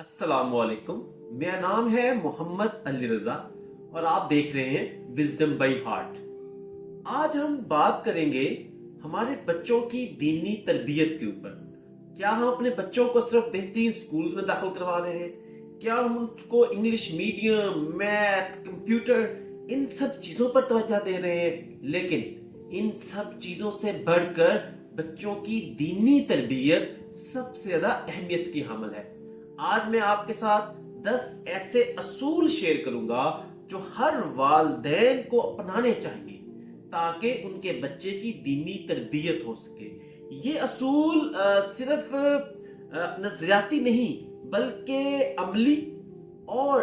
السلام علیکم، میرا نام ہے محمد علی رضا اور آپ دیکھ رہے ہیں وزڈم بائی ہارٹ۔ آج ہم بات کریں گے ہمارے بچوں کی دینی تربیت کے اوپر۔ کیا ہم اپنے بچوں کو صرف بہترین سکولز میں داخل کروا رہے ہیں؟ کیا ہم ان کو انگلش میڈیم، میتھ، کمپیوٹر ان سب چیزوں پر توجہ دے رہے ہیں؟ لیکن ان سب چیزوں سے بڑھ کر بچوں کی دینی تربیت سب سے زیادہ اہمیت کی حامل ہے۔ آج میں آپ کے ساتھ 10 ایسے اصول شیئر کروں گا جو ہر والدین کو اپنانے چاہیے تاکہ ان کے بچے کی دینی تربیت ہو سکے۔ یہ اصول صرف نظریاتی نہیں بلکہ عملی اور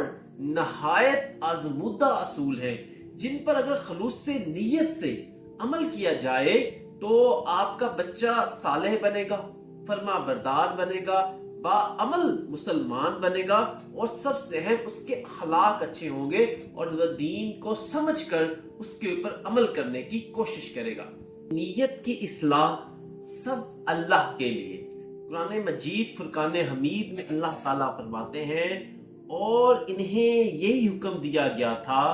نہایت آزمودہ اصول ہیں، جن پر اگر خلوص سے نیت سے عمل کیا جائے تو آپ کا بچہ صالح بنے گا، فرما بردار بنے گا، باعمل مسلمان بنے گا، اور سب سے اہم اس کے اخلاق اچھے ہوں گے اور وہ دین کو سمجھ کر اس کے اوپر عمل کرنے کی کوشش کرے گا۔ نیت کی اصلاح سب اللہ کے لیے۔ قرآن مجید فرقان حمید میں اللہ تعالیٰ فرماتے ہیں اور انہیں یہی حکم دیا گیا تھا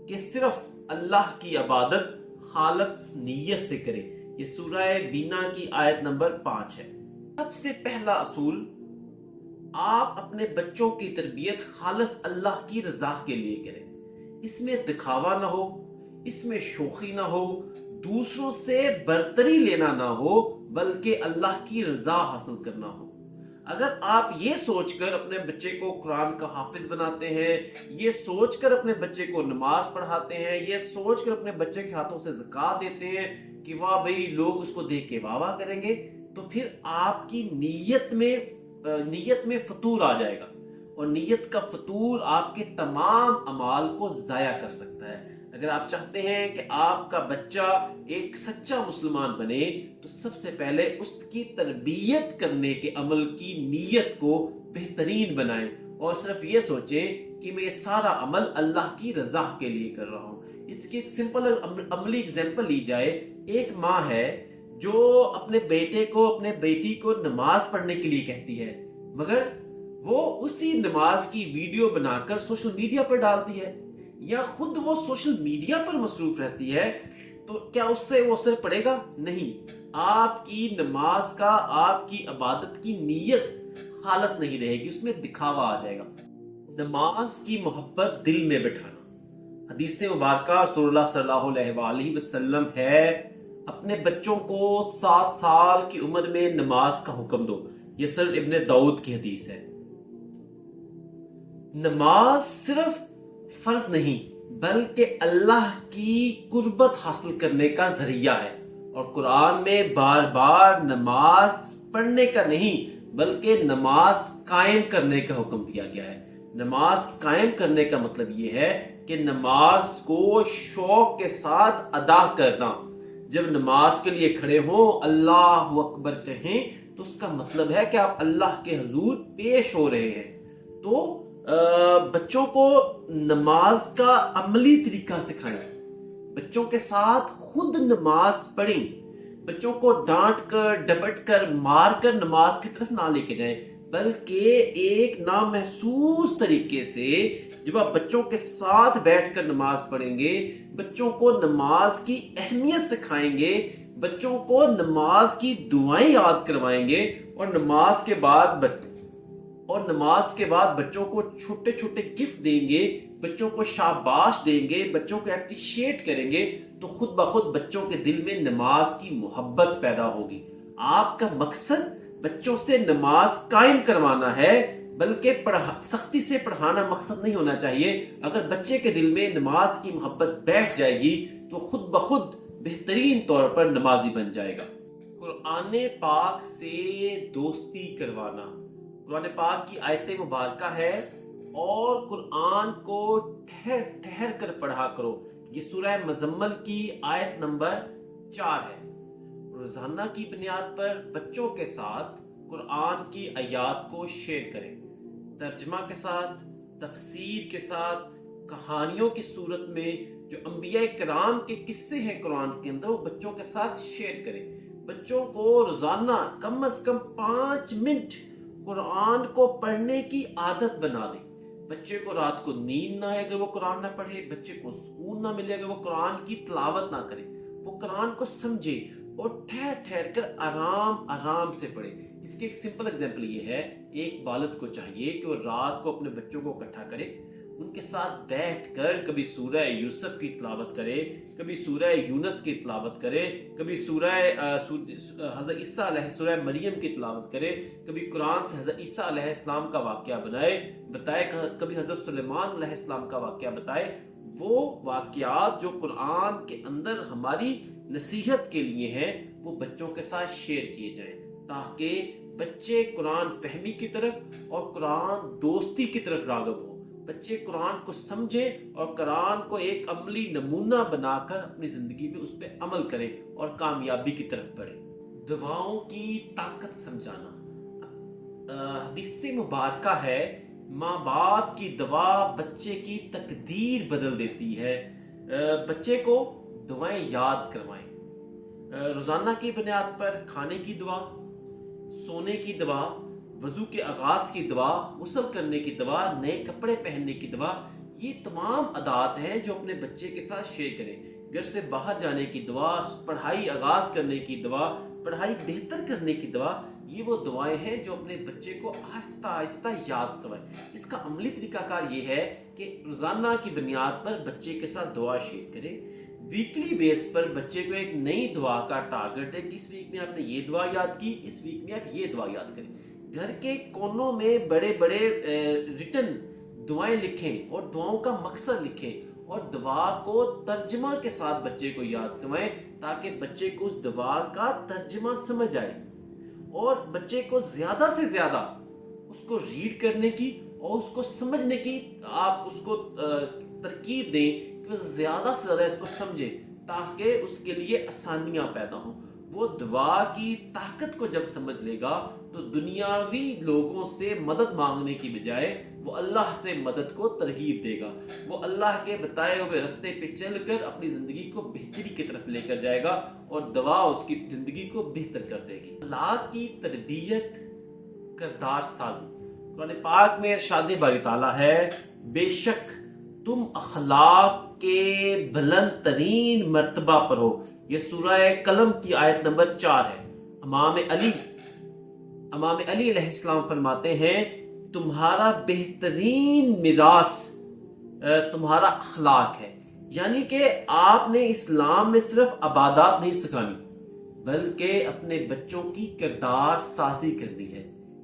کہ صرف اللہ کی عبادت خالص نیت سے کرے۔ یہ سورہ بینا کی آیت نمبر 5 ہے۔ سب سے پہلا اصول، آپ اپنے بچوں کی تربیت خالص اللہ کی رضا کے لیے کریں۔ اس میں دکھاوا نہ ہو، اس میں شوخی نہ ہو، دوسروں سے برتری لینا نہ ہو، بلکہ اللہ کی رضا حاصل کرنا ہو۔ اگر آپ یہ سوچ کر اپنے بچے کو قرآن کا حافظ بناتے ہیں، یہ سوچ کر اپنے بچے کو نماز پڑھاتے ہیں، یہ سوچ کر اپنے بچے کے ہاتھوں سے زکوٰۃ دیتے ہیں کہ واہ بھئی لوگ اس کو دیکھ کے واہ واہ کریں گے، تو پھر آپ کی نیت میں فطور آ جائے گا، اور نیت کا فطور آپ کے تمام اعمال کو ضائع کر سکتا ہے۔ اگر آپ چاہتے ہیں کہ آپ کا بچہ ایک سچا مسلمان بنے تو سب سے پہلے اس کی تربیت کرنے کے عمل کی نیت کو بہترین بنائیں، اور صرف یہ سوچیں کہ میں یہ سارا عمل اللہ کی رضا کے لیے کر رہا ہوں۔ اس کی ایک سمپل عملی اگزامپل لی جائے، ایک ماں ہے جو اپنے بیٹے کو، اپنے بیٹی کو نماز پڑھنے کے لیے کہتی ہے، مگر وہ اسی نماز کی ویڈیو بنا کر سوشل میڈیا پر ڈالتی ہے، یا خود وہ سوشل میڈیا پر مصروف رہتی ہے، تو کیا اس سے وہ اثر پڑے گا؟ نہیں۔ آپ کی نماز کا، آپ کی عبادت کی نیت خالص نہیں رہے گی، اس میں دکھاوا آ جائے گا۔ نماز کی محبت دل میں بٹھانا۔ حدیث مبارکہ رسول اللہ صلی اللہ علیہ وآلہ وسلم ہے، اپنے بچوں کو 7 سال کی عمر میں نماز کا حکم دو۔ یہ سر ابن داؤد کی حدیث ہے۔ نماز صرف فرض نہیں بلکہ اللہ کی قربت حاصل کرنے کا ذریعہ ہے، اور قرآن میں بار بار نماز پڑھنے کا نہیں بلکہ نماز قائم کرنے کا حکم دیا گیا ہے۔ نماز قائم کرنے کا مطلب یہ ہے کہ نماز کو شوق کے ساتھ ادا کرنا۔ جب نماز کے لیے کھڑے ہوں، اللہ اکبر کہیں، تو اس کا مطلب ہے کہ آپ اللہ کے حضور پیش ہو رہے ہیں۔ تو بچوں کو نماز کا عملی طریقہ سکھائیں، بچوں کے ساتھ خود نماز پڑھیں، بچوں کو ڈانٹ کر، ڈپٹ کر، مار کر نماز کی طرف نہ لے کے جائیں، بلکہ ایک نامحسوس طریقے سے جب آپ بچوں کے ساتھ بیٹھ کر نماز پڑھیں گے، بچوں کو نماز کی اہمیت سکھائیں گے، بچوں کو نماز کی دعائیں یاد کروائیں گے، اور نماز کے بعد بچوں کو چھوٹے چھوٹے گفٹ دیں گے، بچوں کو شاباش دیں گے، بچوں کو اپریشیٹ کریں گے، تو خود بخود بچوں کے دل میں نماز کی محبت پیدا ہوگی۔ آپ کا مقصد بچوں سے نماز قائم کروانا ہے، بلکہ سختی سے پڑھانا مقصد نہیں ہونا چاہیے۔ اگر بچے کے دل میں نماز کی محبت بیٹھ جائے گی تو خود بخود بہترین طور پر نمازی بن جائے گا۔ قرآن پاک سے دوستی کروانا۔ قرآن پاک کی آیت مبارکہ ہے، اور قرآن کو ٹھہر ٹھہر کر پڑھا کرو۔ یہ سورہ مزمل کی آیت نمبر 4 ہے۔ روزانہ کی بنیاد پر بچوں کے ساتھ قرآن کی آیات کو شیئر کریں، ترجمہ کے ساتھ، تفسیر کے ساتھ، کہانیوں کی صورت میں۔ جو انبیاء کرام کے قصے ہیں قرآن کے اندر، وہ بچوں کے ساتھ شیئر کریں۔ بچوں کو روزانہ کم از کم 5 منٹ قرآن کو پڑھنے کی عادت بنا دیں. بچے کو رات کو نیند نہ آئے اگر وہ قرآن نہ پڑھے، بچے کو سکون نہ ملے اگر وہ قرآن کی تلاوت نہ کرے. وہ قرآن کو سمجھے اور ٹھہر ٹھہر کر آرام آرام سے پڑھے. اس کی ایک سمپل اگزامپل یہ ہے، ایک والد کو چاہیے کہ وہ رات کو اپنے بچوں کو اکٹھا کرے، ان کے ساتھ بیٹھ کر کبھی سورہ یوسف کی تلاوت کرے، کبھی سورہ یونس کی تلاوت کرے، کبھی حضرت عیسیٰ علیہ سورہ مریم کی تلاوت کرے، کبھی قرآن سے حضرت عیسیٰ علیہ السلام کا واقعہ بتائے، کبھی حضرت سلیمان علیہ السلام کا واقعہ بتائے. وہ واقعات جو قرآن کے اندر ہماری نصیحت کے لیے ہیں وہ بچوں کے ساتھ شیئر کیے جائیں، تاکہ بچے قرآن فہمی کی طرف اور قرآن دوستی کی طرف راغب ہوں. بچے قرآن کو سمجھیں اور قرآن کو ایک عملی نمونہ بنا کر اپنی زندگی میں اس پہ عمل کریں اور کامیابی کی طرف بڑھیں. دعاؤں کی طاقت سمجھانا. حدیث مبارکہ ہے، ماں باپ کی دعا بچے کی تقدیر بدل دیتی ہے. بچے کو دعائیں یاد کروائیں. روزانہ کی بنیاد پر کھانے کی دعا، سونے کی دعا، وضو کے آغاز کی دعا، غسل کرنے کی دعا، نئے کپڑے پہننے کی دعا، یہ تمام عادات ہیں جو اپنے بچے کے ساتھ شیئر کریں. گھر سے باہر جانے کی دعا، پڑھائی آغاز کرنے کی دعا، پڑھائی بہتر کرنے کی دعا، یہ وہ دعائیں ہیں جو اپنے بچے کو آہستہ آہستہ یاد کروائیں. اس کا عملی طریقہ کار یہ ہے کہ روزانہ کی بنیاد پر بچے کے ساتھ دعا شیئر کریں. ویکلی بیس پر بچے کو ایک نئی دعا کا ٹارگٹ ہے کہ اس ویک میں آپ نے یہ دعا یاد کی، اس ویک میں آپ یہ دعا یاد کریں. گھر کے کونوں میں بڑے بڑے ریٹن دعائیں لکھیں اور دعاؤں کا مقصد لکھیں اور دعا کو ترجمہ کے ساتھ بچے کو یاد کروائیں تاکہ بچے کو اس دعا کا ترجمہ سمجھ آئے. اور بچے کو زیادہ سے زیادہ اس کو ریڈ کرنے کی اور اس کو سمجھنے کی آپ اس کو ترکیب دیں کہ وہ زیادہ سے زیادہ اس کو سمجھے تاکہ اس کے لیے آسانیاں پیدا ہوں. وہ دعا کی طاقت کو جب سمجھ لے گا تو دنیاوی لوگوں سے مدد مانگنے کی بجائے وہ اللہ سے مدد کو ترغیب دے گا. وہ اللہ کے بتائے ہوئے راستے پہ چل کر اپنی زندگی کو بہتری کی طرف لے کر جائے گا اور دعا اس کی زندگی کو بہتر کر دے گی. اخلاق کی تربیت، کردار سازی. قرآن پاک میں ارشاد باری تعالیٰ ہے، بے شک تم اخلاق کے بلند ترین مرتبہ پر ہو. یہ سورہ قلم کی آیت نمبر 4 ہے. امام علی علیہ السلام فرماتے ہیں تمہارا بہترین میراث تمہارا اخلاق ہے. یعنی کہ آپ نے اسلام میں صرف عبادات نہیں سکھانی بلکہ اپنے بچوں کی کردار سازی کرنی ہے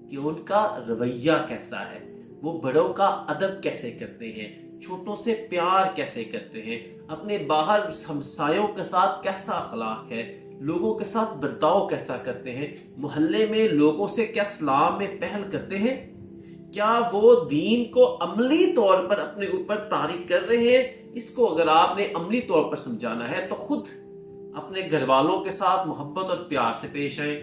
کہ ان کا رویہ کیسا ہے، وہ بڑوں کا ادب کیسے کرتے ہیں، چھوٹوں سے پیار کیسے کرتے ہیں، اپنے باہر ہمسایوں کے ساتھ کیسا اخلاق ہے، لوگوں کے ساتھ برتاؤ کیسا کرتے ہیں، محلے میں لوگوں سے کیا سلام میں پہل کرتے ہیں، کیا وہ دین کو عملی طور پر اپنے اوپر طاری کر رہے ہیں. اس کو اگر آپ نے عملی طور پر سمجھانا ہے تو خود اپنے گھر والوں کے ساتھ محبت اور پیار سے پیش آئیں.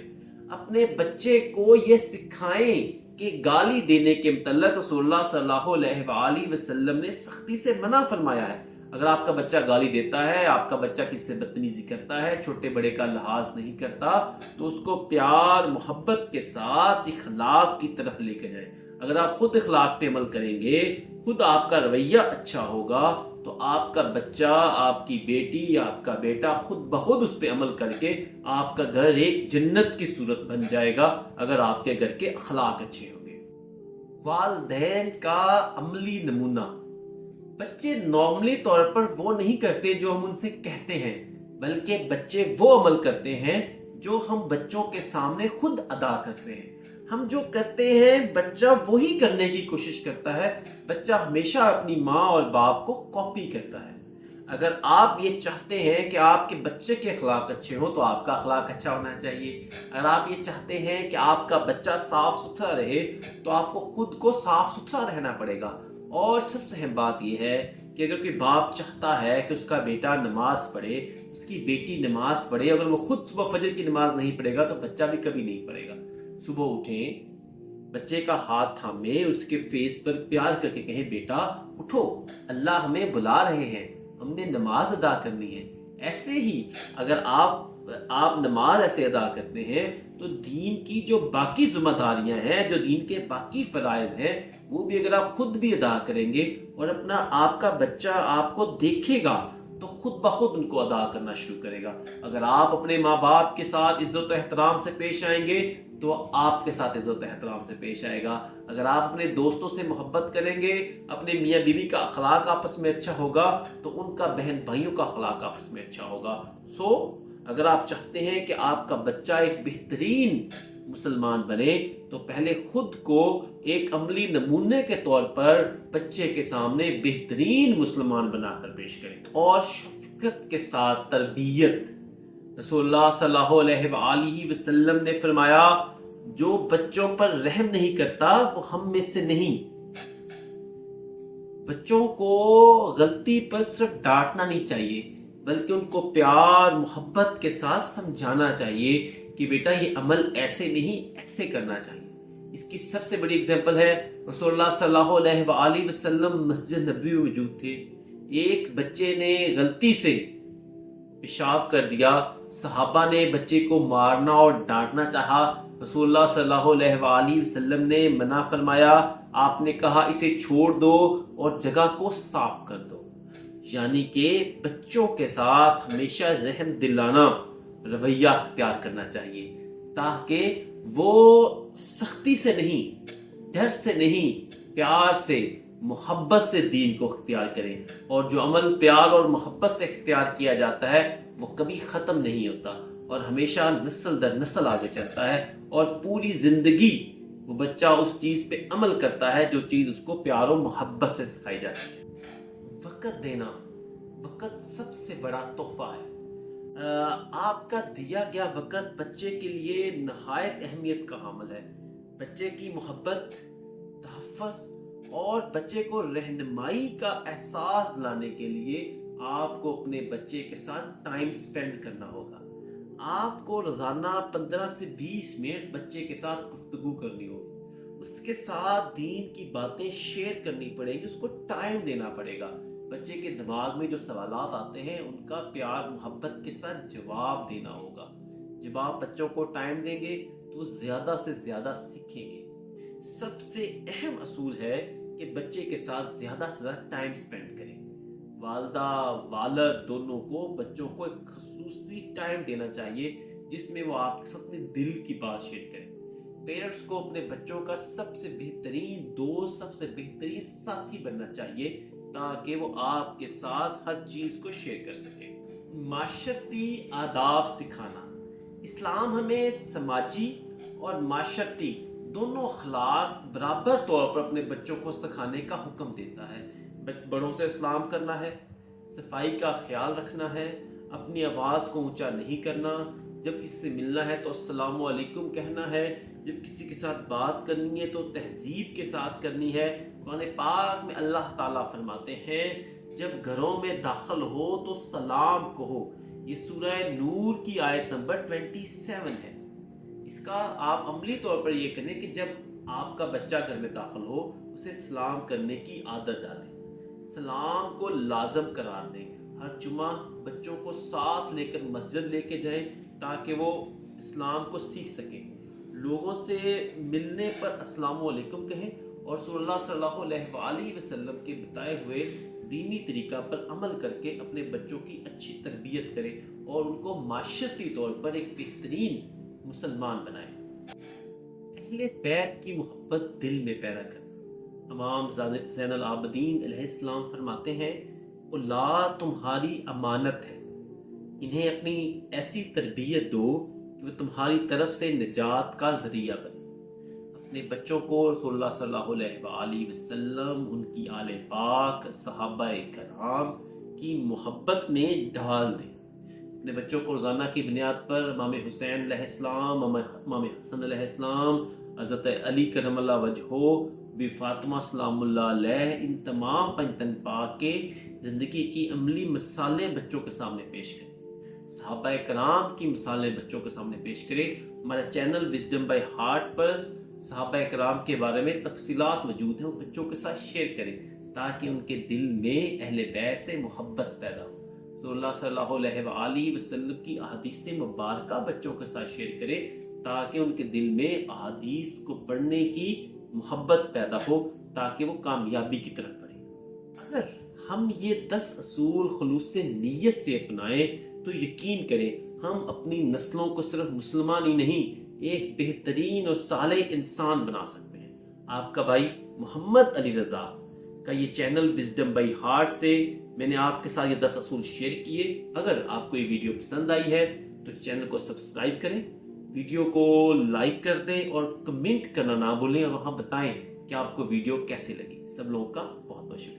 اپنے بچے کو یہ سکھائیں کہ گالی دینے کے متعلق رسول اللہ صلی اللہ علیہ وآلہ وسلم نے سختی سے منع فرمایا ہے. اگر آپ کا بچہ گالی دیتا ہے، آپ کا بچہ کسی سے بدتمیزی کرتا ہے، چھوٹے بڑے کا لحاظ نہیں کرتا، تو اس کو پیار محبت کے ساتھ اخلاق کی طرف لے کے جائیں. اگر آپ خود اخلاق پہ عمل کریں گے، خود آپ کا رویہ اچھا ہوگا تو آپ کا بچہ، آپ کی بیٹی یا آپ کا بیٹا خود بخود اس پہ عمل کر کے آپ کا گھر ایک جنت کی صورت بن جائے گا اگر آپ کے گھر کے اخلاق اچھے ہوں گے. والدین کا عملی نمونہ. بچے نارملی طور پر وہ نہیں کرتے جو ہم ان سے کہتے ہیں، بلکہ بچے وہ عمل کرتے ہیں جو ہم بچوں کے سامنے خود ادا کرتے ہیں. ہم جو کرتے ہیں بچہ وہی کرنے کی کوشش کرتا ہے. بچہ ہمیشہ اپنی ماں اور باپ کو کاپی کرتا ہے. اگر آپ یہ چاہتے ہیں کہ آپ کے بچے کے اخلاق اچھے ہوں تو آپ کا اخلاق اچھا ہونا چاہیے. اگر آپ یہ چاہتے ہیں کہ آپ کا بچہ صاف ستھرا رہے تو آپ کو خود کو صاف ستھرا رہنا پڑے گا. اور سب سے اہم بات یہ ہے کہ اگر کوئی باپ چاہتا ہے کہ اس کا بیٹا نماز پڑھے، اس کی بیٹی نماز پڑھے، اگر وہ خود صبح فجر کی نماز نہیں پڑھے گا تو بچہ بھی کبھی نہیں پڑھے گا. صبح اٹھیں، بچے کا ہاتھ تھامیں، اس کے فیس پر پیار کر کے کہیں بیٹا اٹھو، اللہ ہمیں بلا رہے ہیں، ہم نے نماز ادا کرنی ہے. ایسے ہی اگر آپ نماز ایسے ادا کرتے ہیں تو دین کی جو باقی ذمہ داریاں ہیں، جو دین کے باقی فرائض ہیں، وہ بھی اگر آپ خود بھی ادا کریں گے اور اپنا آپ کا بچہ آپ کو دیکھے گا تو خود بخود ان کو ادا کرنا شروع کرے گا۔ اگر آپ اپنے ماں باپ کے ساتھ عزت و احترام سے پیش آئیں گے تو آپ کے ساتھ عزت و احترام سے پیش آئے گا۔ اگر آپ اپنے دوستوں سے محبت کریں گے، اپنے میاں بیوی کا اخلاق آپس میں اچھا ہوگا تو ان کا بہن بھائیوں کا اخلاق آپس میں اچھا ہوگا۔ اگر آپ چاہتے ہیں کہ آپ کا بچہ ایک بہترین مسلمان بنے تو پہلے خود کو ایک عملی نمونے کے طور پر بچے کے سامنے بہترین مسلمان بنا کر پیش کریں اور شفقت کے ساتھ تربیت۔ رسول اللہ صلی اللہ علیہ وآلہ وسلم نے فرمایا، جو بچوں پر رحم نہیں کرتا وہ ہم میں سے نہیں۔ بچوں کو غلطی پر صرف ڈانٹنا نہیں چاہیے بلکہ ان کو پیار محبت کے ساتھ سمجھانا چاہیے کہ بیٹا یہ عمل ایسے نہیں ایسے کرنا چاہیے۔ اس کی سب سے بڑی اگزامپل ہے رسول اللہ صلی اللہ علیہ وآلہ وسلم مسجد نبوی میں موجود تھے، ایک بچے نے غلطی سے پیشاب کر دیا، صحابہ نے بچے کو مارنا اور ڈانٹنا چاہا، رسول اللہ صلی اللہ علیہ وآلہ وسلم نے منع فرمایا، آپ نے کہا اسے چھوڑ دو اور جگہ کو صاف کر دو۔ یعنی کہ بچوں کے ساتھ ہمیشہ رحم دلانہ رویہ اختیار کرنا چاہیے تاکہ وہ سختی سے نہیں، ڈر سے نہیں، پیار سے محبت سے دین کو اختیار کریں۔ اور جو عمل پیار اور محبت سے اختیار کیا جاتا ہے وہ کبھی ختم نہیں ہوتا اور ہمیشہ نسل در نسل آگے چلتا ہے اور پوری زندگی وہ بچہ اس چیز پہ عمل کرتا ہے جو چیز اس کو پیار و محبت سے سکھائی جاتی ہے۔ وقت دینا، وقت سب سے بڑا تحفہ ہے۔ آپ کا دیا گیا وقت بچے کے لیے نہایت اہمیت کا حامل ہے۔ بچے کی محبت، تحفظ اور بچے کو رہنمائی کا احساس دلانے کے لیے آپ کو اپنے بچے کے ساتھ ٹائم سپینڈ کرنا ہوگا۔ آپ کو روزانہ 15 سے 20 منٹ بچے کے ساتھ گفتگو کرنی ہوگی، اس کے ساتھ دین کی باتیں شیئر کرنی پڑے گی، اس کو ٹائم دینا پڑے گا۔ بچے کے دماغ میں جو سوالات آتے ہیں ان کا پیار محبت کے ساتھ جواب دینا ہوگا۔ جب آپ بچوں کو ٹائم دیں گے تو وہ زیادہ سے زیادہ سیکھیں گے۔ سب سے اہم اصول ہے کہ بچے کے ساتھ زیادہ سے زیادہ ٹائم سپینڈ کریں۔ والدہ والد دونوں کو بچوں کو ایک خصوصی ٹائم دینا چاہیے جس میں وہ آپ کے ساتھ اپنے دل کی بات شیئر کریں۔ پیرنٹس کو اپنے بچوں کا سب سے بہترین دوست، سب سے بہترین ساتھی بننا چاہیے تاکہ وہ آپ کے ساتھ ہر چیز کو شیئر کر سکیں۔ معاشرتی آداب سکھانا، اسلام ہمیں سماجی اور معاشرتی دونوں اخلاق برابر طور پر اپنے بچوں کو سکھانے کا حکم دیتا ہے۔ بڑوں سے سلام کرنا ہے، صفائی کا خیال رکھنا ہے، اپنی آواز کو اونچا نہیں کرنا، جب کسی سے ملنا ہے تو السلام علیکم کہنا ہے، جب کسی کے ساتھ بات کرنی ہے تو تہذیب کے ساتھ کرنی ہے۔ قرآن پاک میں اللہ تعالیٰ فرماتے ہیں جب گھروں میں داخل ہو تو سلام کہو۔ یہ سورہ نور کی آیت نمبر 27 ہے۔ اس کا آپ عملی طور پر یہ کریں کہ جب آپ کا بچہ گھر میں داخل ہو اسے سلام کرنے کی عادت ڈالیں، سلام کو لازم قرار دیں۔ ہر جمعہ بچوں کو ساتھ لے کر مسجد لے کے جائیں تاکہ وہ اسلام کو سیکھ سکیں۔ لوگوں سے ملنے پر السلام علیکم کہیں اور رسول اللہ صلی اللہ علیہ وآلہ وسلم کے بتائے ہوئے دینی طریقہ پر عمل کر کے اپنے بچوں کی اچھی تربیت کریں اور ان کو معاشرتی طور پر ایک بہترین مسلمان بنائیں۔ اہل بیت کی محبت دل میں پیدا کرنا۔ امام زین العابدین علیہ السلام فرماتے ہیں اولاد تمہاری امانت ہے، انہیں اپنی ایسی تربیت دو کہ وہ تمہاری طرف سے نجات کا ذریعہ بنے۔ اپنے بچوں کو رسول اللہ صلی اللہ علیہ وآلہ وسلم، ان کی آل پاک، صحابہ کرام کی محبت میں ڈال دیں۔ اپنے بچوں کو روزانہ کی بنیاد پر امام حسین علیہ السلام، امام حسن علیہ السلام، حضرت علی کرم اللہ وجہہ، بی فاطمہ سلام اللہ علیہ، ان تمام پنجتن پاک کے زندگی کی عملی مثالیں بچوں کے سامنے پیش کریں۔ صحابہ کرام کی مثالیں بچوں کے سامنے پیش کریں۔ ہمارے چینل وزڈم بائی ہارٹ پر صحابہ کرام کے بارے میں تفصیلات موجود ہیں، وہ بچوں کے ساتھ شیئر کریں تاکہ ان کے دل میں اہل بیت سے محبت پیدا ہو۔ رسول اللہ صلی اللہ علیہ وآلہ وسلم کی احادیث مبارکہ بچوں کے ساتھ شیئر کریں تاکہ ان کے دل میں احادیث کو پڑھنے کی محبت پیدا ہو، تاکہ وہ کامیابی کی طرف بڑھیں۔ اگر ہم یہ 10 اصول خلوص نیت سے اپنائیں تو یقین کریں ہم اپنی نسلوں کو صرف مسلمان ہی نہیں، ایک بہترین اور صالح انسان بنا سکتے ہیں۔ آپ کا بھائی محمد علی رضا کا یہ چینل وزڈم بائی ہارٹ سے میں نے آپ کے ساتھ یہ 10 اصول شیئر کیے۔ اگر آپ کو یہ ویڈیو پسند آئی ہے تو چینل کو سبسکرائب کریں، ویڈیو کو لائک کر دیں اور کمنٹ کرنا نہ بھولیں، اور وہاں بتائیں کہ آپ کو ویڈیو کیسے لگی۔ سب لوگوں کا بہت بہت شکریہ۔